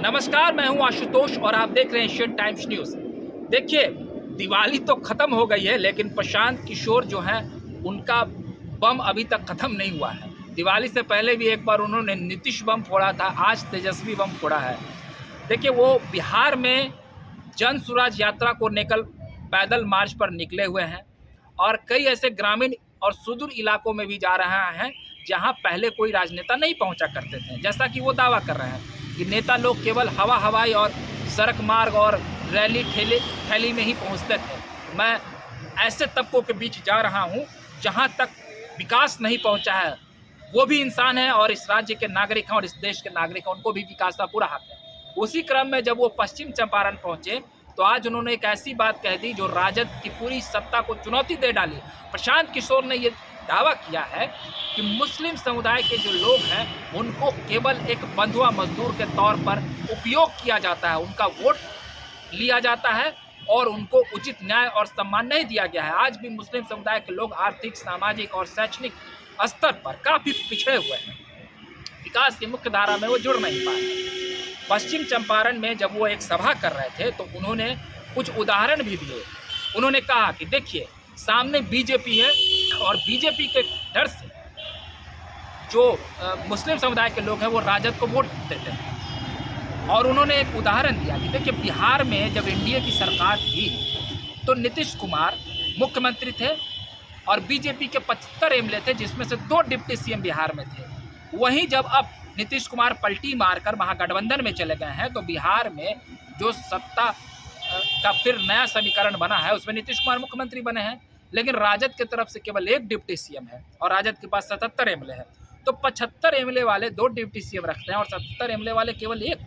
नमस्कार, मैं हूं आशुतोष और आप देख रहे हैं एशियन टाइम्स न्यूज़। देखिए, दिवाली तो ख़त्म हो गई है, लेकिन प्रशांत किशोर जो हैं, उनका बम अभी तक ख़त्म नहीं हुआ है। दिवाली से पहले भी एक बार उन्होंने नीतीश बम फोड़ा था, आज तेजस्वी बम फोड़ा है। देखिए, वो बिहार में जन स्वराज यात्रा को लेकर पैदल मार्च पर निकले हुए हैं और कई ऐसे ग्रामीण और सुदूर इलाकों में भी जा रहे हैं, जहां पहले कोई राजनेता नहीं पहुंचा करते थे। जैसा कि वो दावा कर रहे हैं कि नेता लोग केवल हवाई और सड़क मार्ग और रैली थैली में ही पहुंचते थे। मैं ऐसे तबकों के बीच जा रहा हूं जहां तक विकास नहीं पहुंचा है। वो भी इंसान है और इस राज्य के नागरिक हैं और इस देश के नागरिक हैं, उनको भी विकास का पूरा हक है। उसी क्रम में जब वो पश्चिम चंपारण पहुंचे तो आज उन्होंने एक ऐसी बात कह दी जो राजद की पूरी सत्ता को चुनौती दे डाली। प्रशांत किशोर ने ये दावा किया है कि मुस्लिम समुदाय के जो लोग हैं उनको केवल एक बंधुआ मजदूर के तौर पर उपयोग किया जाता है, उनका वोट लिया जाता है और उनको उचित न्याय और सम्मान नहीं दिया गया है। आज भी मुस्लिम समुदाय के लोग आर्थिक, सामाजिक और शैक्षणिक स्तर पर काफ़ी पिछड़े हुए हैं, विकास की मुख्य धारा में वो जुड़ नहीं पाए। पश्चिम चंपारण में जब वो एक सभा कर रहे थे तो उन्होंने कुछ उदाहरण भी दिए। उन्होंने कहा कि देखिए, सामने बीजेपी है और बीजेपी के डर से जो मुस्लिम समुदाय के लोग हैं वो राजद को वोट देते हैं। और उन्होंने एक उदाहरण दिया कि देखिए, बिहार में जब एनडीए की सरकार थी तो नीतीश कुमार मुख्यमंत्री थे और बीजेपी के 75 एमएलए थे, जिसमें से 2 डिप्टी सीएम बिहार में थे। वहीं जब अब नीतीश कुमार पलटी मारकर महागठबंधन में चले गए हैं तो बिहार में जो सत्ता का फिर नया समीकरण बना है उसमें नीतीश कुमार मुख्यमंत्री बने हैं, लेकिन राजद की तरफ से केवल 1 डिप्टी सीएम है और राजद के पास 77 एमएलए है। तो 75 एमएलए वाले 2 डिप्टी सीएम रखते हैं और 77 एमएलए वाले केवल 1,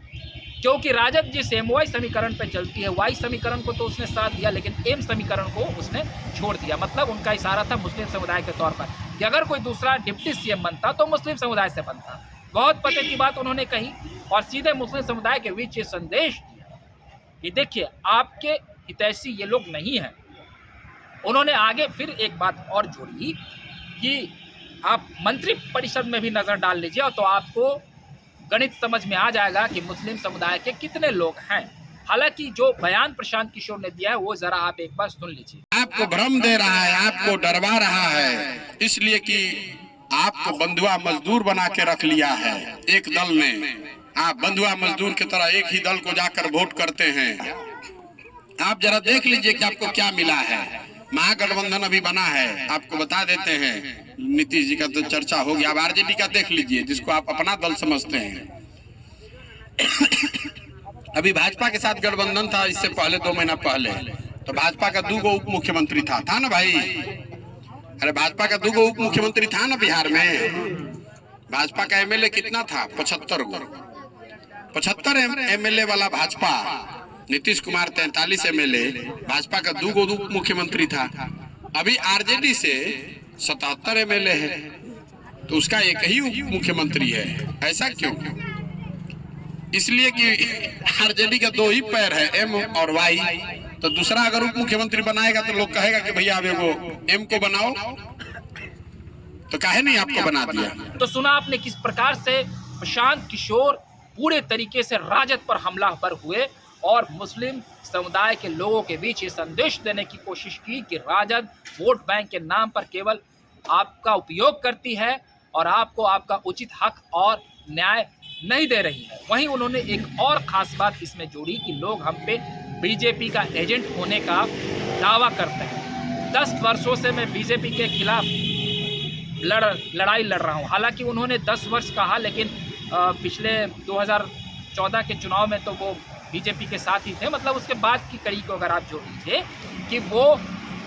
क्योंकि राजद जिस एमवाई समीकरण पर चलती है, वाई समीकरण को तो उसने साथ दिया लेकिन एम समीकरण को उसने छोड़ दिया। मतलब उनका इशारा था मुस्लिम समुदाय के तौर पर कि अगर कोई दूसरा डिप्टी सीएम बनता तो मुस्लिम समुदाय से बनता। बहुत पते की बात उन्होंने कही और सीधे मुस्लिम समुदाय के बीच ये संदेश दिया कि देखिए, आपके हितैषी ये लोग नहीं हैं। उन्होंने आगे फिर एक बात और जोड़ी कि आप मंत्री परिषद में भी नज़र डाल लीजिए और तो आपको गणित समझ में आ जाएगा कि मुस्लिम समुदाय के कितने लोग हैं। हालांकि जो बयान प्रशांत किशोर ने दिया है वो जरा आप एक बार सुन लीजिए। आपको भ्रम दे रहा है, आपको डरवा रहा है, इसलिए कि आपको बंधुआ मजदूर बना के रख लिया है एक दल में। आप बंधुआ मजदूर की तरह एक ही दल को जाकर वोट करते हैं। आप जरा देख लीजिए कि आपको क्या मिला है। महागठबंधन अभी बना है, आपको बता देते हैं। नीतीश जी का तो चर्चा हो गया, अब आरजेडी का देख लीजिए जिसको आप अपना दल समझते हैं। अभी भाजपा के साथ गठबंधन था इससे पहले 2 महीना पहले, तो भाजपा का 2 उप मुख्यमंत्री था ना भाई। अरे भाजपा का 2 उप मुख्यमंत्री था ना बिहार में। भाजपा का एमएलए कितना था? 75 गो। 75 एमएलए वाला भाजपा, नीतीश कुमार 43 एमएलए, भाजपा का 2 उप मुख्यमंत्री था। अभी आरजेडी से 77 एमएलए है तो उसका एक ही उप मुख्यमंत्री है। ऐसा क्यों? इसलिए कि आरजेडी का 2 ही पैर है, एम और वाई। तो दूसरा अगर उप मुख्यमंत्री बनाएगा तो लोग कहेगा कि भैया आप एगो एम को बनाओ, तो काहे नहीं आपको बना दिया। तो सुना आपने किस प्रकार से प्रशांत किशोर पूरे तरीके से राजद पर हमलावर हुए और मुस्लिम समुदाय के लोगों के बीच ये संदेश देने की कोशिश की कि राजद वोट बैंक के नाम पर केवल आपका उपयोग करती है और आपको आपका उचित हक और न्याय नहीं दे रही है। वहीं उन्होंने एक और ख़ास बात इसमें जोड़ी कि लोग हम पे बीजेपी का एजेंट होने का दावा करते हैं। 10 वर्षों से मैं बीजेपी के खिलाफ लड़ाई लड़ रहा हूँ। हालांकि उन्होंने 10 वर्ष कहा, लेकिन पिछले 2014 के चुनाव में तो वो बीजेपी के साथ ही थे। मतलब उसके बाद की कड़ी को अगर आप जोड़ लीजिए कि वो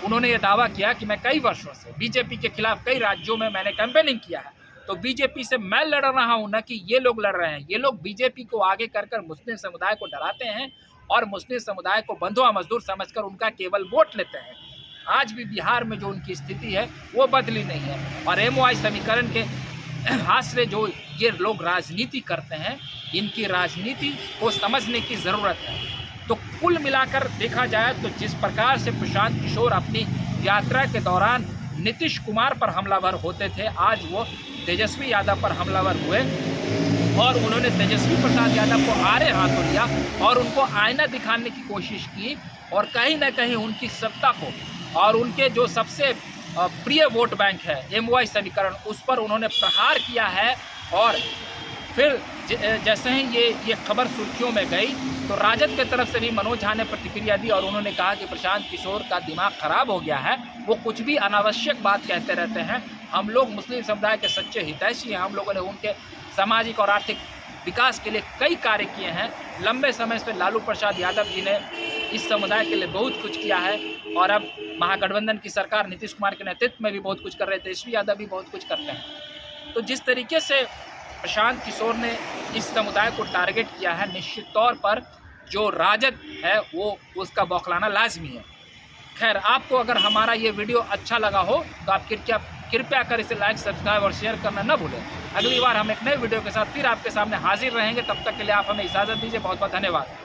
उन्होंने ये दावा किया कि मैं कई वर्षों से बीजेपी के खिलाफ कई राज्यों में मैंने कैंपेनिंग किया है, तो बीजेपी से मैं लड़ रहा हूँ, न कि ये लोग लड़ रहे हैं। ये लोग बीजेपी को आगे कर मुस्लिम समुदाय को डराते हैं और मुस्लिम समुदाय को बंधुआ मजदूर समझकर उनका केवल वोट लेते हैं। आज भी बिहार में जो उनकी स्थिति है वो बदली नहीं है और एमवाई समीकरण के आश्रय जो ये लोग राजनीति करते हैं, इनकी राजनीति को समझने की ज़रूरत है। तो कुल मिलाकर देखा जाए तो जिस प्रकार से प्रशांत किशोर अपनी यात्रा के दौरान नीतीश कुमार पर हमलावर होते थे, आज वो तेजस्वी यादव पर हमलावर हुए। और उन्होंने तेजस्वी प्रसाद यादव को आड़े हाथों लिया और उनको आईना दिखाने की कोशिश की और कहीं ना कहीं उनकी सत्ता को और उनके जो सबसे प्रिय वोट बैंक है MY समीकरण, उस पर उन्होंने प्रहार किया है। और फिर जैसे ही ये खबर सुर्खियों में गई तो राजद की तरफ से भी मनोज झा ने प्रतिक्रिया दी और उन्होंने कहा कि प्रशांत किशोर का दिमाग खराब हो गया है, वो कुछ भी अनावश्यक बात कहते रहते हैं। हम लोग मुस्लिम समुदाय के सच्चे हितैषी हैं, हम लोगों ने उनके सामाजिक और आर्थिक विकास के लिए कई कार्य किए हैं। लंबे समय से लालू प्रसाद यादव जी ने इस समुदाय के लिए बहुत कुछ किया है और अब महागठबंधन की सरकार नीतीश कुमार के नेतृत्व में भी बहुत कुछ कर रहे थे, तेजस्वी यादव भी बहुत कुछ करते हैं। तो जिस तरीके से प्रशांत किशोर ने इस समुदाय को टारगेट किया है, निश्चित तौर पर जो राजद है वो उसका बौखलाना लाजमी है। खैर, आपको अगर हमारा ये वीडियो अच्छा लगा हो तो आप कृपया कर इसे लाइक, सब्सक्राइब और शेयर करना न भूलें। अगली बार हम एक नए वीडियो के साथ फिर आपके सामने हाजिर रहेंगे, तब तक के लिए आप हमें इजाज़त दीजिए। बहुत बहुत धन्यवाद।